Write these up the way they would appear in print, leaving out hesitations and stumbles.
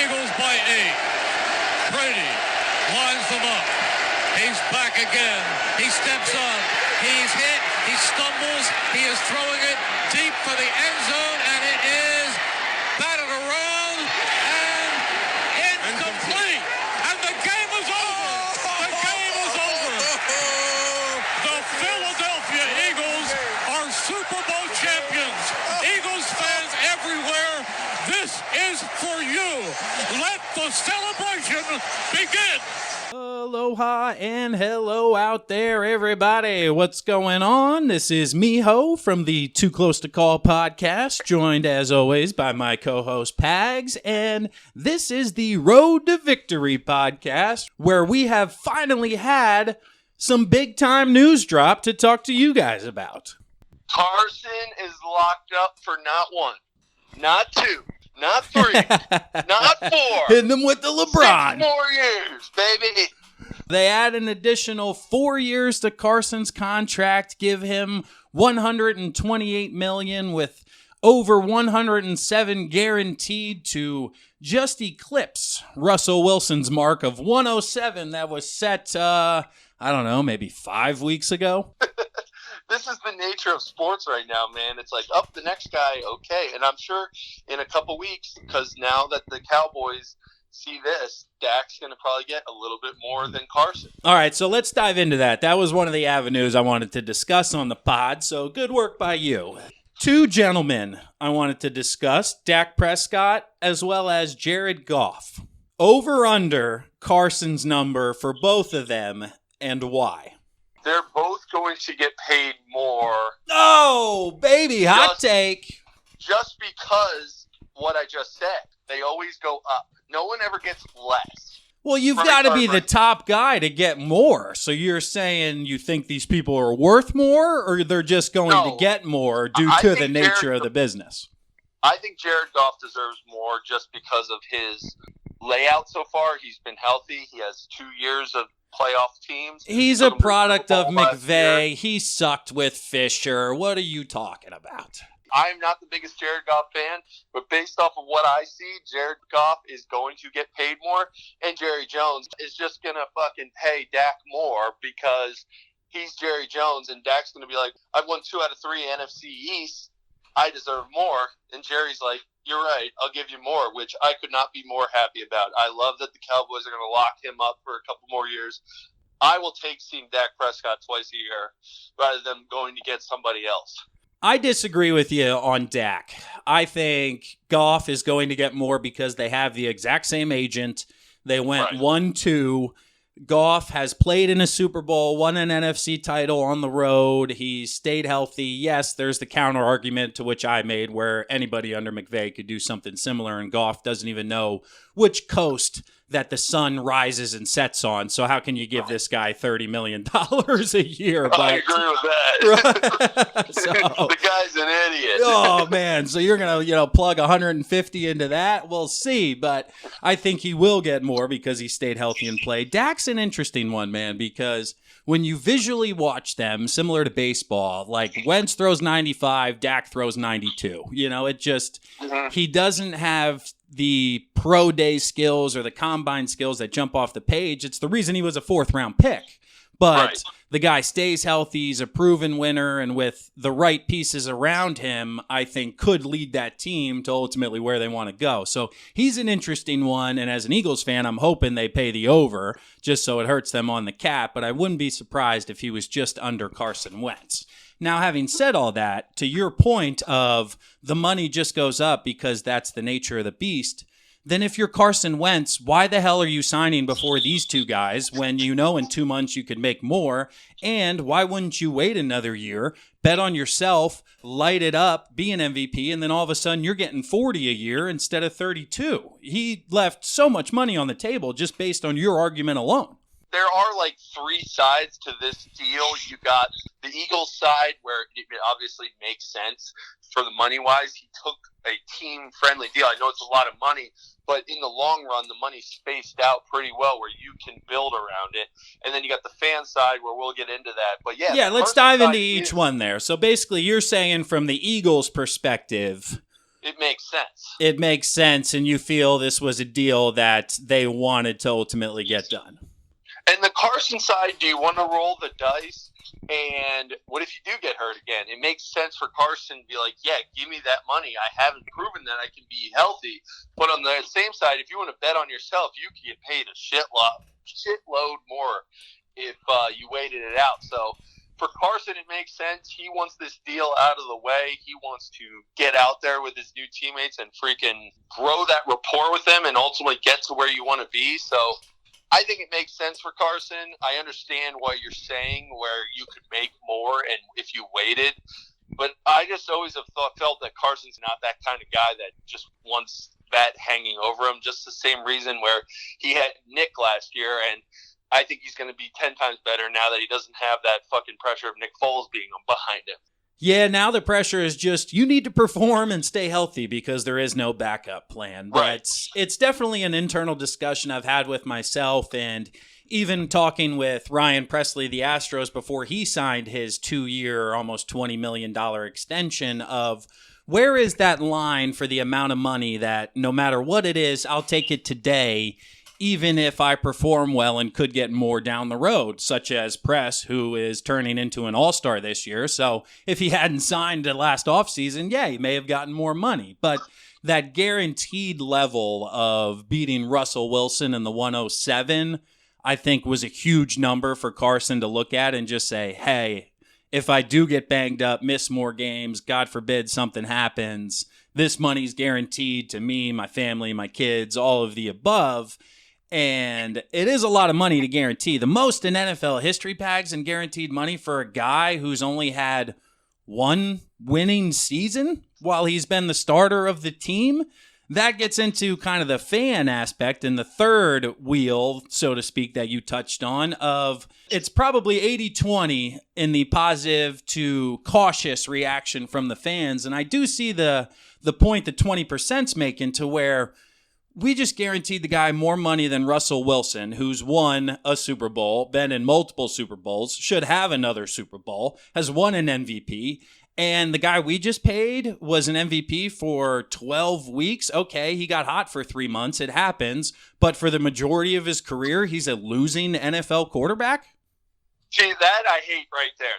Eagles by 8. Brady lines them up. He's back again. He steps up. He's hit. He stumbles. He is throwing it deep for the end zone, and it is batted around and incomplete. And the game is over. The game is over. The Philadelphia Eagles are Super Bowl champions. Eagles fans everywhere, this is for you. Let the celebration begin. Aloha and hello out there, everybody. What's going on? This is Miho from the Too Close to Call podcast, joined as always by my co-host Pags, and this is the Road to Victory podcast, where we have finally had some big-time news drop to talk to you guys about. Carson is locked up for not 1, not 2, not 3, not 4. Hitting them with the LeBron. 6 more years, baby. They add an additional 4 years to Carson's contract, give him $128 million with over 107 guaranteed to just eclipse Russell Wilson's mark of 107 that was set, maybe 5 weeks ago. This is the nature of sports right now, man. It's like, up the next guy, okay. And I'm sure in a couple weeks, because now that the Cowboys see this, Dak's going to probably get a little bit more than Carson. All right, so let's dive into that. That was one of the avenues I wanted to discuss on the pod, so good work by you. 2 gentlemen I wanted to discuss, Dak Prescott as well as Jared Goff. Over under Carson's number for both of them, and why? They're both going to get paid more. Oh, baby, hot take. Just because what I just said. They always go up. No one ever gets less. Well, you've got to be the top guy to get more. So you're saying you think these people are worth more, or they're just going to get more due to the nature of the business? I think Jared Goff deserves more just because of his layout so far. He's been healthy. He has 2 years of playoff teams. He's a product of McVay. He sucked with Fisher. What are you talking about? I'm not the biggest Jared Goff fan, but based off of what I see, Jared Goff is going to get paid more, and Jerry Jones is just going to fucking pay Dak more because he's Jerry Jones, and Dak's going to be like, I've won 2 out of 3 NFC East. I deserve more. And Jerry's like, you're right, I'll give you more, which I could not be more happy about. I love that the Cowboys are going to lock him up for a couple more years. I will take seeing Dak Prescott twice a year rather than going to get somebody else. I disagree with you on Dak. I think Goff is going to get more because they have the exact same agent. They went 1-2. Goff has played in a Super Bowl, won an NFC title on the road. He stayed healthy. Yes, there's the counter argument to which I made where anybody under McVay could do something similar, and Goff doesn't even know which coast that the sun rises and sets on. So how can you give this guy $30 million a year? I agree with that. So, the guy's an idiot. Oh, man. So you're going to, plug 150 into that? We'll see. But I think he will get more because he stayed healthy and played. Dak's an interesting one, man, because when you visually watch them, similar to baseball, like Wentz throws 95, Dak throws 92. It just, he doesn't have the pro day skills or the combine skills that jump off the page. It's the reason he was a 4th round pick. But the guy stays healthy. He's a proven winner. And with the right pieces around him, I think could lead that team to ultimately where they want to go. So he's an interesting one. And as an Eagles fan, I'm hoping they pay the over just so it hurts them on the cap. But I wouldn't be surprised if he was just under Carson Wentz. Now, having said all that, to your point of the money just goes up because that's the nature of the beast, then if you're Carson Wentz, why the hell are you signing before these 2 guys when you know in 2 months you could make more? And why wouldn't you wait another year, bet on yourself, light it up, be an MVP, and then all of a sudden you're getting 40 a year instead of 32? He left so much money on the table just based on your argument alone. There are like 3 sides to this deal. You got the Eagles side where it obviously makes sense for the money-wise. He took a team-friendly deal. I know it's a lot of money, but in the long run, the money's spaced out pretty well where you can build around it. And then you got the fan side where we'll get into that. But yeah, let's dive into each one there. So basically you're saying from the Eagles' perspective, it makes sense. It makes sense, and you feel this was a deal that they wanted to ultimately get done. And the Carson side, do you want to roll the dice? And what if you do get hurt again? It makes sense for Carson to be like, yeah, give me that money. I haven't proven that I can be healthy. But on the same side, if you want to bet on yourself, you can get paid a shitload more if you waited it out. So for Carson, it makes sense. He wants this deal out of the way. He wants to get out there with his new teammates and freaking grow that rapport with them and ultimately get to where you want to be. So I think it makes sense for Carson. I understand what you're saying, where you could make more and if you waited. But I just always have felt that Carson's not that kind of guy that just wants that hanging over him. Just the same reason where he had Nick last year, and I think he's going to be 10 times better now that he doesn't have that fucking pressure of Nick Foles being behind him. Yeah, now the pressure is just you need to perform and stay healthy because there is no backup plan. But Right. it's definitely an internal discussion I've had with myself and even talking with Ryan Presley, the Astros, before he signed his 2-year, almost $20 million extension of where is that line for the amount of money that no matter what it is, I'll take it today, even if I perform well and could get more down the road, such as Press, who is turning into an all-star this year. So if he hadn't signed the last offseason, yeah, he may have gotten more money. But that guaranteed level of beating Russell Wilson in the 107, I think was a huge number for Carson to look at and just say, hey, if I do get banged up, miss more games, God forbid something happens, this money's guaranteed to me, my family, my kids, all of the above. And it is a lot of money to guarantee. The most in NFL history, Pags, and guaranteed money for a guy who's only had one winning season while he's been the starter of the team. That gets into kind of the fan aspect and the third wheel, so to speak, that you touched on of it's probably 80-20 in the positive to cautious reaction from the fans. And I do see the point that 20%'s making to where we just guaranteed the guy more money than Russell Wilson, who's won a Super Bowl, been in multiple Super Bowls, should have another Super Bowl, has won an MVP, and the guy we just paid was an MVP for 12 weeks. Okay, he got hot for 3 months. It happens. But for the majority of his career, he's a losing NFL quarterback? See, that I hate right there.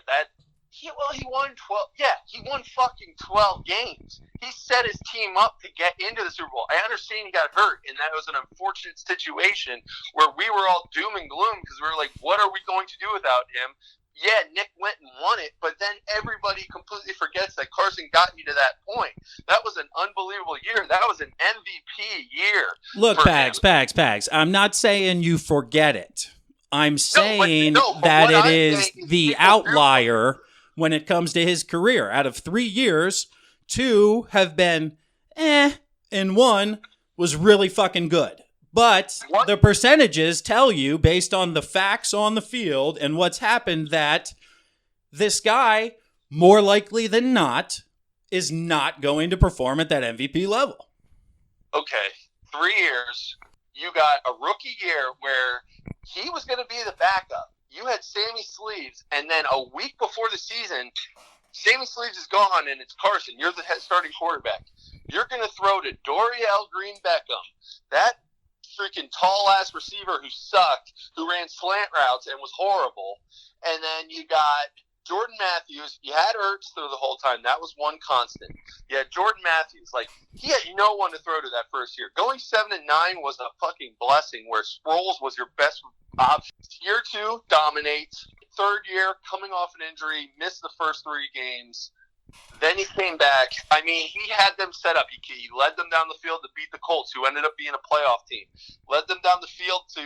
He won 12. Yeah, he won fucking 12 games. He set his team up to get into the Super Bowl. I understand he got hurt, and that was an unfortunate situation where we were all doom and gloom because we were like, what are we going to do without him? Yeah, Nick went and won it, but then everybody completely forgets that Carson got you to that point. That was an unbelievable year. That was an MVP year. Look, Pags, I'm not saying you forget it. I'm saying that it is the outlier when it comes to his career. Out of 3 years, 2 have been and 1 was really fucking good. But the percentages tell you, based on the facts on the field and what's happened, that this guy, more likely than not, is not going to perform at that MVP level. Okay, 3 years. You got a rookie year where he was going to be the backup. You had Sammy Sleeves, and then a week before the season, Sammy Sleeves is gone, and it's Carson. You're the starting quarterback. You're going to throw to Dorial Green-Beckham, that freaking tall-ass receiver who sucked, who ran slant routes and was horrible. And then you got Jordan Matthews. You had Ertz through the whole time. That was one constant. You had Jordan Matthews. Like, he had no one to throw to that first year. Going 7-9 was a fucking blessing, where Sproles was your best option. Year 2, dominates. Third year, coming off an injury, missed the first 3 games. Then he came back. I mean, he had them set up. He led them down the field to beat the Colts, who ended up being a playoff team. Led them down the field to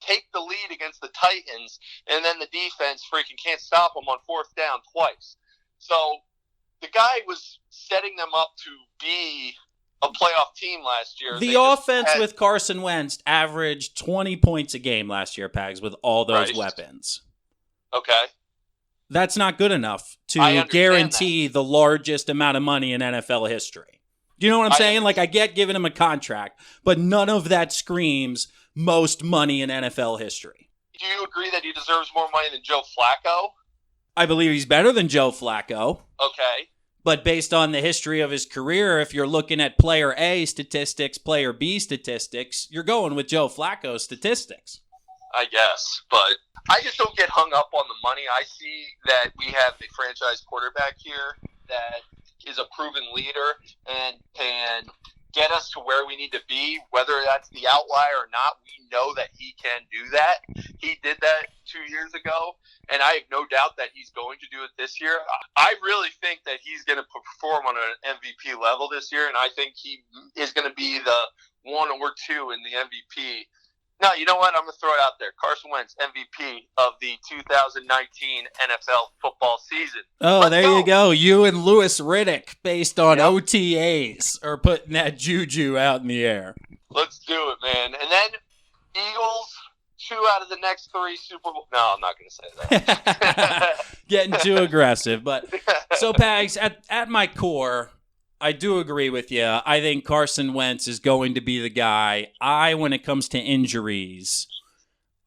take the lead against the Titans, and then the defense freaking can't stop them on 4th down twice. So the guy was setting them up to be a playoff team last year. The offense with Carson Wentz averaged 20 points a game last year, Pags, with all those weapons. Okay. That's not good enough to guarantee the largest amount of money in NFL history. Do you know what I'm saying? Like, I get giving him a contract, but none of that screams most money in NFL history. Do you agree that he deserves more money than Joe Flacco? I believe he's better than Joe Flacco. Okay. But based on the history of his career, if you're looking at player A statistics, player B statistics, you're going with Joe Flacco's statistics. I guess, but I just don't get hung up on the money. I see that we have a franchise quarterback here that is a proven leader and can get us to where we need to be, whether that's the outlier or not. We know that he can do that. He did that 2 years ago, and I have no doubt that he's going to do it this year. I really think that he's going to perform on an MVP level this year, and I think he is going to be the 1 or 2 in the MVP. No, you know what? I'm going to throw it out there. Carson Wentz, MVP of the 2019 NFL football season. Oh, there you go. You and Louis Riddick, based on OTAs, are putting that juju out in the air. Let's do it, man. And then Eagles, 2 out of the next 3 Super Bowl. No, I'm not going to say that. Getting too aggressive. But so, Pags, at my core, I do agree with you. I think Carson Wentz is going to be the guy. When it comes to injuries,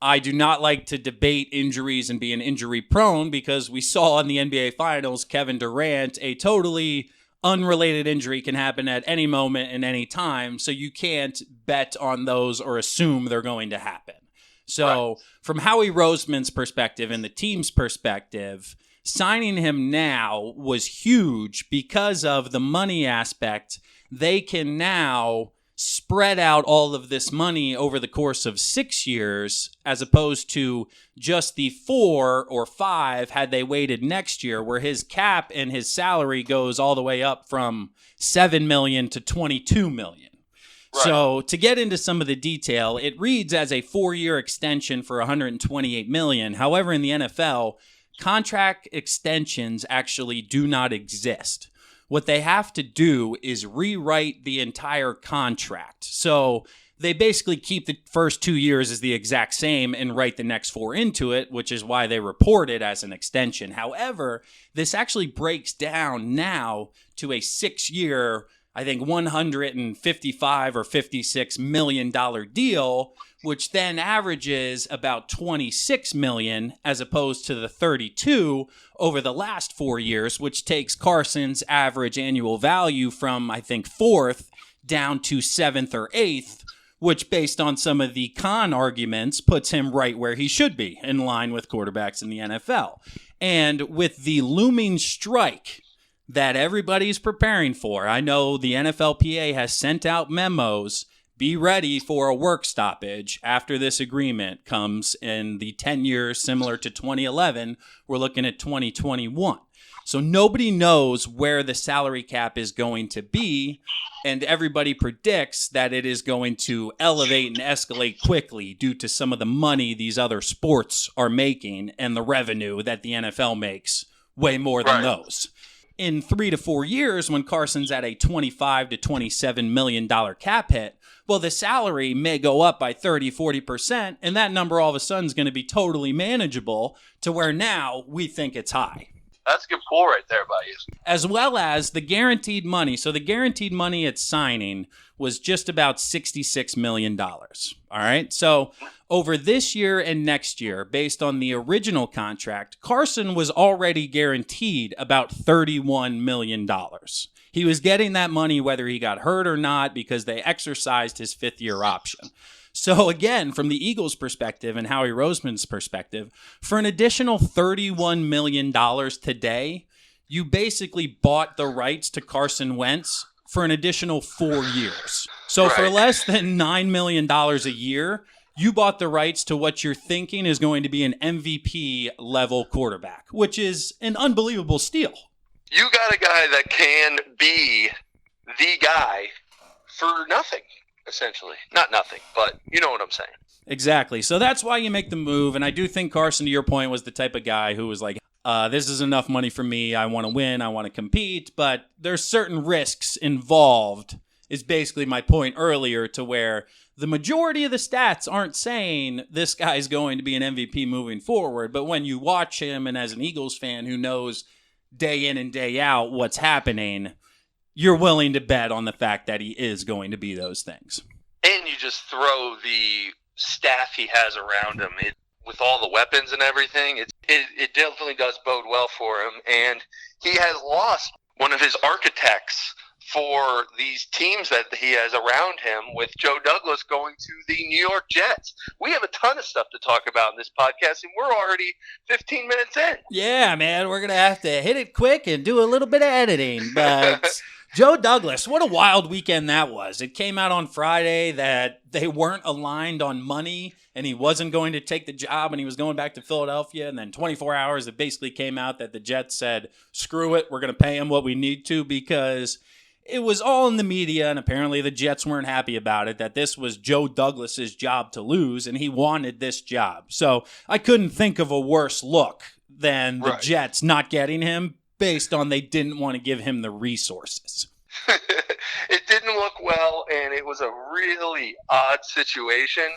I do not like to debate injuries and being injury prone because we saw in the NBA Finals, Kevin Durant, a totally unrelated injury can happen at any moment and any time. So you can't bet on those or assume they're going to happen. So from Howie Roseman's perspective and the team's perspective, signing him now was huge because of the money aspect. They can now spread out all of this money over the course of 6 years as opposed to just the 4 or 5 had they waited next year, where his cap and his salary goes all the way up from $7 million to $22 million. Right. So to get into some of the detail, it reads as a 4-year extension for $128 million. However, in the NFL, contract extensions actually do not exist. What they have to do is rewrite the entire contract. So they basically keep the first 2 years as the exact same and write the next 4 into it, which is why they report it as an extension. However, this actually breaks down now to a 6-year, I think $155 or $56 million deal, which then averages about $26 million as opposed to the $32 over the last 4 years, which takes Carson's average annual value from, I think, 4th down to 7th or 8th, which based on some of the con arguments puts him right where he should be, in line with quarterbacks in the NFL. And with the looming strike that everybody's preparing for, I know the NFLPA has sent out memos. Be ready for a work stoppage after this agreement comes in the 10 years similar to 2011. We're looking at 2021. So nobody knows where the salary cap is going to be, and everybody predicts that it is going to elevate and escalate quickly due to some of the money these other sports are making and the revenue that the NFL makes, way more than those. In 3 to 4 years, when Carson's at a $25 to $27 million cap hit, well, the salary may go up by 30, 40%, and that number all of a sudden is going to be totally manageable to where now we think it's high. That's a good pull right there by you. As well as the guaranteed money. So the guaranteed money at signing was just about $66 million. All right. So over this year and next year, based on the original contract, Carson was already guaranteed about $31 million. He was getting that money whether he got hurt or not because they exercised his 5th-year option. So again, from the Eagles' perspective and Howie Roseman's perspective, for an additional $31 million today, you basically bought the rights to Carson Wentz for an additional 4 years. So for less than $9 million a year, you bought the rights to what you're thinking is going to be an MVP-level quarterback, which is an unbelievable steal. You got a guy that can be the guy for nothing. Essentially. Not nothing, but you know what I'm saying. Exactly. So that's why you make the move. And I do think Carson, to your point, was the type of guy who was like, this is enough money for me. I want to win. I want to compete. But there's certain risks involved, is basically my point earlier, to where the majority of the stats aren't saying this guy's going to be an MVP moving forward. But when you watch him, and as an Eagles fan who knows day in and day out what's happening, you're willing to bet on the fact that he is going to be those things. And you just throw the staff he has around him. With all the weapons and everything, it definitely does bode well for him. And he has lost one of his architects for these teams that he has around him, with Joe Douglas going to the New York Jets. We have a ton of stuff to talk about in this podcast, and we're already 15 minutes in. Yeah, man, we're going to have to hit it quick and do a little bit of editing, but Joe Douglas, what a wild weekend that was. It came out on Friday that they weren't aligned on money, and he wasn't going to take the job, and he was going back to Philadelphia, and then 24 hours, it basically came out that the Jets said, screw it, we're going to pay him what we need to, because it was all in the media, and apparently the Jets weren't happy about it, that this was Joe Douglas's job to lose, and he wanted this job. So I couldn't think of a worse look than the Jets not getting him based on they didn't want to give him the resources. It didn't look well, and it was a really odd situation.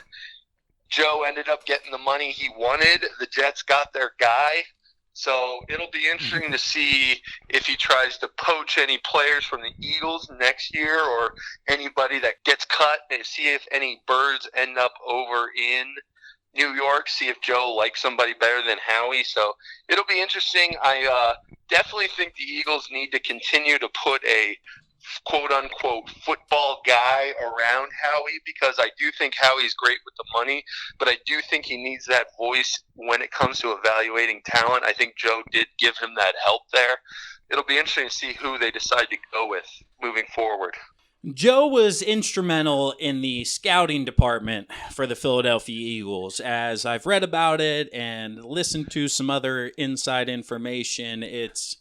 Joe ended up getting the money he wanted. The Jets got their guy. So it'll be interesting to see if he tries to poach any players from the Eagles next year, or anybody that gets cut, and see if any birds end up over in New York, see if Joe likes somebody better than Howie. So it'll be interesting. I definitely think the Eagles need to continue to put a quote-unquote football guy around Howie, because I do think Howie's great with the money, but I do think he needs that voice when it comes to evaluating talent. I think Joe did give him that help there. It'll be interesting to see who they decide to go with moving forward. Joe was instrumental in the scouting department for the Philadelphia Eagles. As I've read about it and listened to some other inside information, it's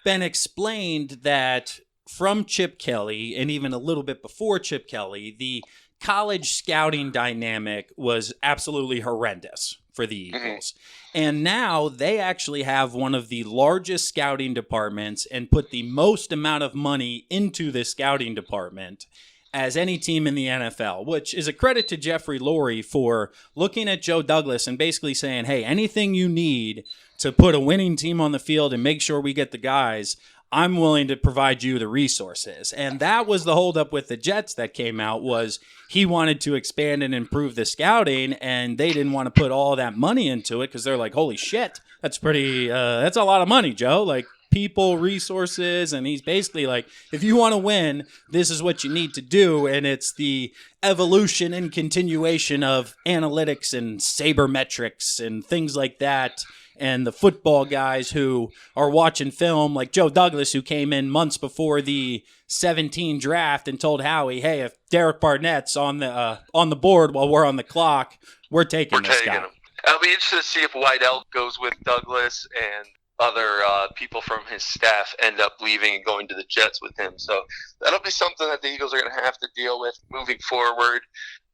been explained that from Chip Kelly, and even a little bit before Chip Kelly, the college scouting dynamic was absolutely horrendous for the Eagles. And now they actually have one of the largest scouting departments and put the most amount of money into the scouting department as any team in the NFL, which is a credit to Jeffrey Lurie for looking at Joe Douglas and basically saying, hey, anything you need to put a winning team on the field and make sure we get the guys, I'm willing to provide you the resources. And that was the holdup with the Jets that came out, was he wanted to expand and improve the scouting, and they didn't want to put all that money into it because they're like, holy shit, that's a lot of money, Joe. Like, people, resources, and he's basically like, if you want to win, this is what you need to do. And it's the evolution and continuation of analytics and sabermetrics and things like that. And the football guys who are watching film, like Joe Douglas, who came in months before the 2017 draft and told Howie, hey, if Derek Barnett's on the board while we're on the clock, we're taking this guy. Him. I'll be interested to see if Whitell goes with Douglas and other people from his staff end up leaving and going to the Jets with him. So that'll be something that the Eagles are going to have to deal with moving forward.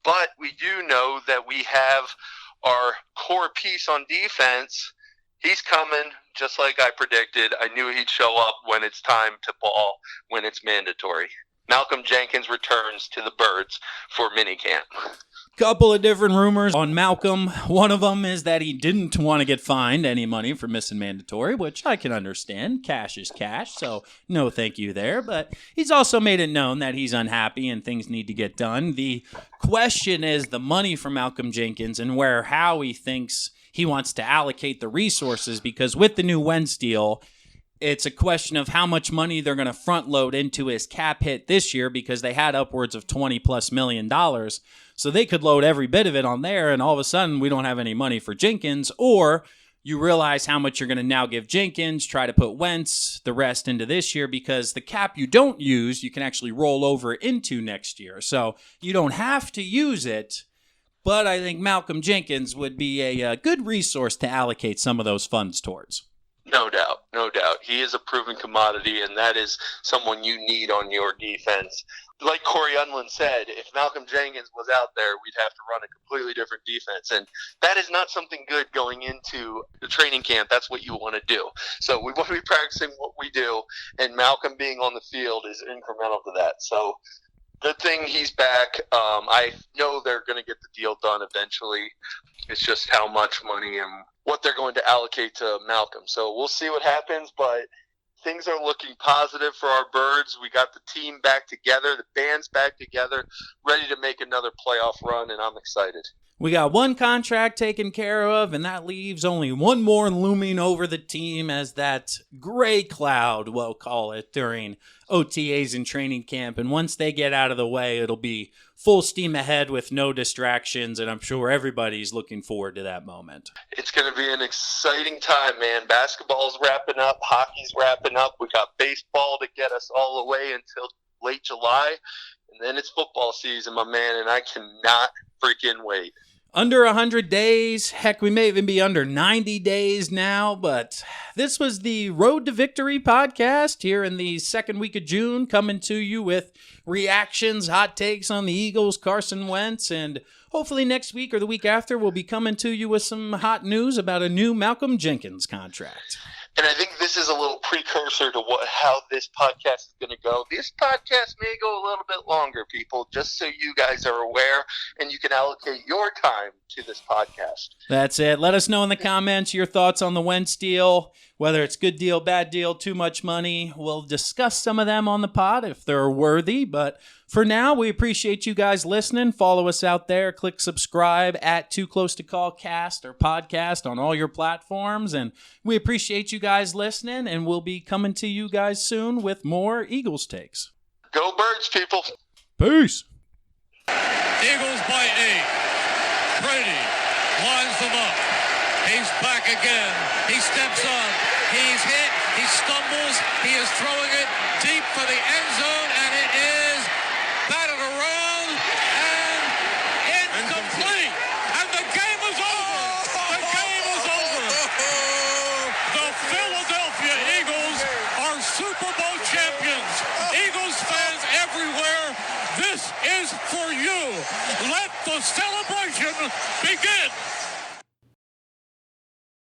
But we do know that we have our core piece on defense. He's coming, just like I predicted. I knew he'd show up when it's time to ball, when it's mandatory. Malcolm Jenkins returns to the Birds for minicamp. Couple of different rumors on Malcolm. One of them is that he didn't want to get fined any money for missing mandatory, which I can understand. Cash is cash, so no thank you there. But he's also made it known that he's unhappy and things need to get done. The question is the money for Malcolm Jenkins and where Howie thinks he wants to allocate the resources, because with the new Wentz deal, it's a question of how much money they're going to front load into his cap hit this year, because they had upwards of $20+ million. So they could load every bit of it on there, and all of a sudden we don't have any money for Jenkins. Or you realize how much you're going to now give Jenkins, try to put Wentz the rest into this year, because the cap you don't use, you can actually roll over into next year. So you don't have to use it. But I think Malcolm Jenkins would be a good resource to allocate some of those funds towards. No doubt, no doubt. He is a proven commodity, and that is someone you need on your defense. Like Corey Unlin said, if Malcolm Jenkins was out there, we'd have to run a completely different defense. And that is not something good going into the training camp. That's what you want to do. So we want to be practicing what we do, and Malcolm being on the field is incremental to that. So good thing he's back. I know they're going to get the deal done eventually. It's just how much money and what they're going to allocate to Malcolm. So we'll see what happens, but things are looking positive for our Birds. We got the team back together, the band's back together, ready to make another playoff run, and I'm excited. We got one contract taken care of, and that leaves only one more looming over the team as that gray cloud, we'll call it, during OTAs and training camp. And once they get out of the way, it'll be full steam ahead with no distractions, and I'm sure everybody's looking forward to that moment. It's going to be an exciting time, man. Basketball's wrapping up, hockey's wrapping up. We got baseball to get us all the way until late July, and then it's football season, my man, and I cannot freaking wait. Under 100 days, heck, we may even be under 90 days now, but this was the Road to Victory podcast here in the second week of June, coming to you with reactions, hot takes on the Eagles, Carson Wentz, and hopefully next week or the week after, we'll be coming to you with some hot news about a new Malcom Jenkins contract. And I think this is a little precursor to how this podcast is going to go. This podcast may go a little bit longer, people, just so you guys are aware and you can allocate your time to this podcast. That's it. Let us know in the comments your thoughts on the Wentz deal, whether it's good deal, bad deal, too much money. We'll discuss some of them on the pod if they're worthy, but for now, we appreciate you guys listening. Follow us out there. Click subscribe at Too Close to Call Cast or podcast on all your platforms. And we appreciate you guys listening, and we'll be coming to you guys soon with more Eagles takes. Go Birds, people. Peace. Eagles by 8. Brady lines them up. He's back again. He steps up. He's hit. He stumbles. He is throwing it deep for the end zone, and it is batted around and incomplete. And the game is over. The game is over. The Philadelphia Eagles are Super Bowl champions. Eagles fans everywhere, this is for you. Let the celebration begin.